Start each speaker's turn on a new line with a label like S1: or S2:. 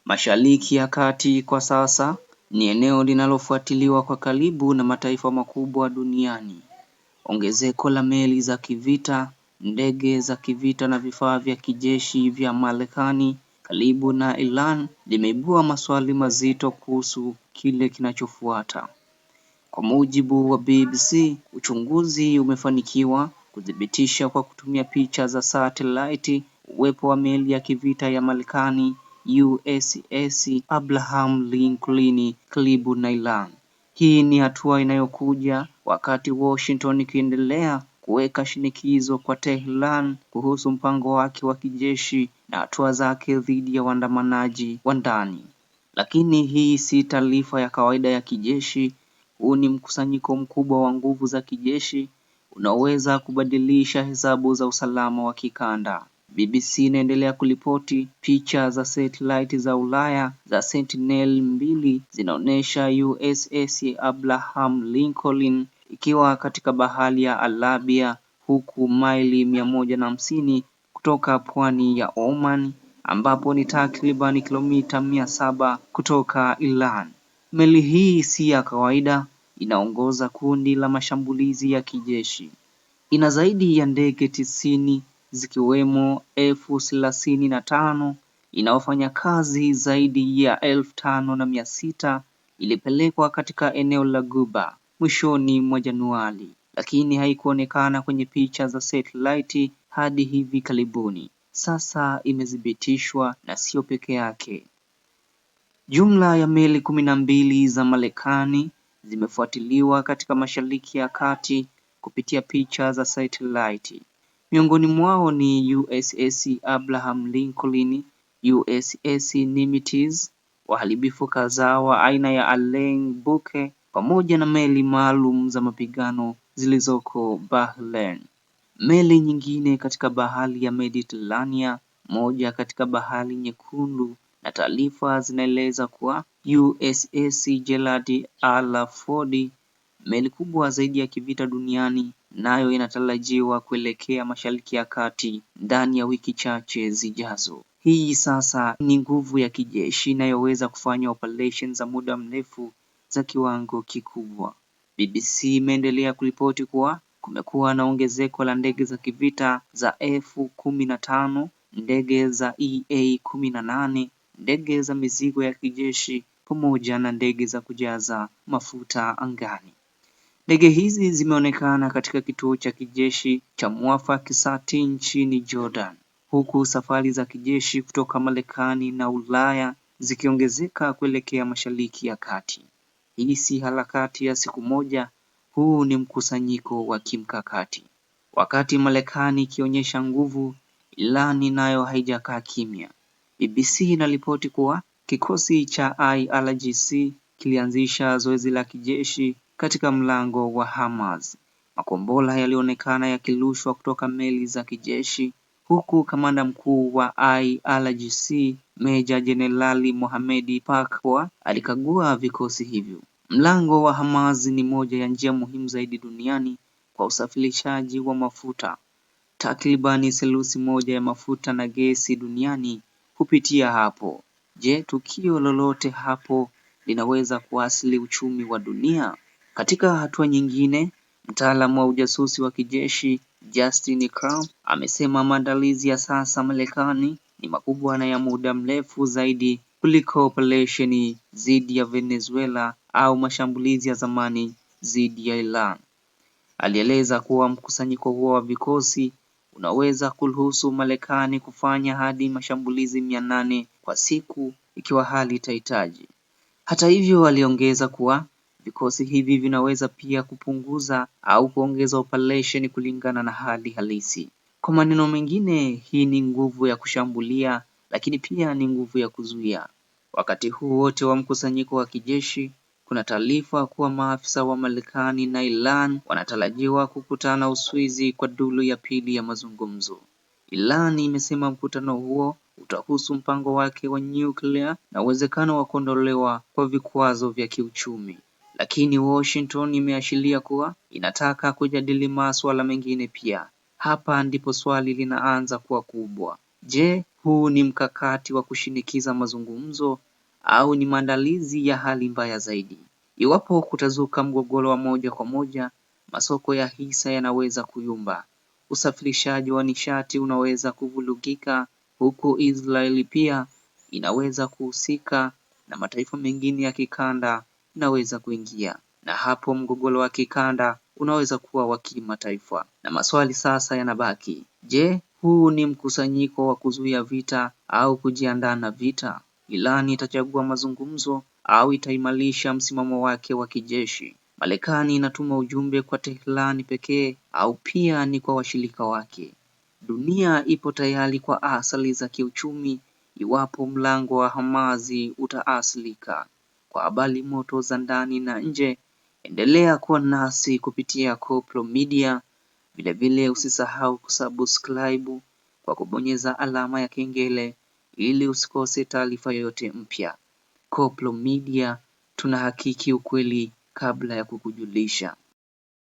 S1: Mashariki ya Kati kwa sasa ni eneo linalofuatiliwa kwa karibu na mataifa makubwa duniani. Ongezeko la meli za kivita, ndege za kivita na vifaa vya kijeshi vya Marekani karibu na Iran limeibua maswali mazito kuhusu kile kinachofuata. Kwa mujibu wa BBC, uchunguzi umefanikiwa kuthibitisha kwa kutumia picha za satellite uwepo wa meli ya kivita ya Marekani USS Abraham Lincoln karibu na Iran. Hii ni hatua inayokuja wakati Washington ikiendelea kuweka shinikizo kwa Tehran kuhusu mpango wake wa kijeshi na hatua zake dhidi ya waandamanaji wa ndani. Lakini hii si taarifa ya kawaida ya kijeshi. Huu ni mkusanyiko mkubwa wa nguvu za kijeshi unaoweza kubadilisha hesabu za usalama wa kikanda. BBC inaendelea kuripoti picha za satellite za Ulaya za Sentinel-2 zinaonyesha USS Abraham Lincoln ikiwa katika bahari ya Arabia, huku maili 150 kutoka pwani ya Oman, ambapo ni takriban kilomita 700 kutoka Iran. Meli hii si ya kawaida, inaongoza kundi la mashambulizi ya kijeshi. Ina zaidi ya ndege 90 zikiwemo F-35 inaofanya kazi zaidi ya 5,600. Ilipelekwa katika eneo la Ghuba mwishoni mwa Januari, lakini haikuonekana kwenye picha za satellite hadi hivi karibuni. Sasa imethibitishwa na sio peke yake. Jumla ya meli 12 za Marekani zimefuatiliwa katika Mashariki ya Kati kupitia picha za satellite. Miongoni mwao ni USS Abraham Lincoln, USS Nimitz, waharibifu kadhaa wa aina ya Allen Buke, pamoja na meli maalum za mapigano zilizoko Bahrain. Meli nyingine katika bahari ya Mediterania, moja katika bahari Nyekundu, na taarifa zinaeleza kuwa USS Gerald R. Ford, meli kubwa zaidi ya kivita duniani, nayo inatarajiwa kuelekea Mashariki ya Kati ndani ya wiki chache zijazo. Hii sasa ni nguvu ya kijeshi inayoweza kufanya operation za muda mrefu za kiwango kikubwa. BBC imeendelea kuripoti kuwa kumekuwa na ongezeko la ndege za kivita za F-15, ndege za EA-18, ndege za mizigo ya kijeshi pamoja na ndege za kujaza mafuta angani. Ndege hizi zimeonekana katika kituo cha kijeshi cha Muaffaq Sati nchini Jordan, huku safari za kijeshi kutoka Marekani na Ulaya zikiongezeka kuelekea Mashariki ya Kati. Hii si harakati ya siku moja, huu ni mkusanyiko wa kimkakati. Wakati Marekani ikionyesha nguvu, Iran nayo haijakaa kimya. BBC inaripoti kuwa kikosi cha IRGC kilianzisha zoezi la kijeshi katika mlango wa Hormuz. Makombora yalionekana yakirushwa kutoka meli za kijeshi, huku kamanda mkuu wa IRGC Meja Jenerali Mohammad Pakpour alikagua vikosi hivyo. Mlango wa Hormuz ni moja ya njia muhimu zaidi duniani kwa usafirishaji wa mafuta. Takribani theluthi moja ya mafuta na gesi duniani kupitia hapo. Je, tukio lolote hapo linaweza kuathiri uchumi wa dunia? Katika hatua nyingine, mtaalamu wa ujasusi wa kijeshi Justin Crown amesema maandalizi ya sasa Marekani ni makubwa na ya muda mrefu zaidi kuliko operesheni dhidi ya Venezuela au mashambulizi ya zamani dhidi ya Iran. Alieleza kuwa mkusanyiko huo wa vikosi unaweza kuruhusu Marekani kufanya hadi mashambulizi 800 kwa siku ikiwa hali itahitaji. Hata hivyo, aliongeza kuwa vikosi hivi vinaweza pia kupunguza au kuongeza operesheni kulingana na hali halisi. Kwa maneno mengine, hii ni nguvu ya kushambulia, lakini pia ni nguvu ya kuzuia. Wakati huu wote wa mkusanyiko wa kijeshi, kuna taarifa kuwa maafisa wa Marekani na Iran wanatarajiwa kukutana Uswizi kwa duru ya pili ya mazungumzo. Iran imesema mkutano huo utahusu mpango wake wa nyuklia na uwezekano wa kuondolewa kwa vikwazo vya kiuchumi. Lakini Washington imeashiria kuwa inataka kujadili masuala mengine pia. Hapa ndipo swali linaanza kuwa kubwa. Je, huu ni mkakati wa kushinikiza mazungumzo au ni maandalizi ya hali mbaya zaidi? Iwapo kutazuka mgogoro wa moja kwa moja, masoko ya hisa yanaweza kuyumba. Usafirishaji wa nishati unaweza kuvurugika, huku Israeli pia inaweza kuhusika na mataifa mengine ya kikanda inaweza kuingia. Na hapo mgogoro wa kikanda unaweza kuwa wa kimataifa. Na maswali sasa yanabaki. Je, huu ni mkusanyiko wa kuzuia vita au kujiandaa na vita? Iran itachagua mazungumzo au itaimarisha msimamo wake wa kijeshi? Marekani inatuma ujumbe kwa Tehran pekee au pia ni kwa washirika wake? Dunia ipo tayari kwa athari za kiuchumi iwapo mlango wa Hamas utaathirika. Kwa habari moto za ndani na nje, endelea kuwa nasi kupitia Koplo Media. Vilevile usisahau kusubscribe kwa kubonyeza alama ya kengele ili usikose taarifa yoyote mpya. Koplo Media, tunahakiki ukweli kabla ya kukujulisha.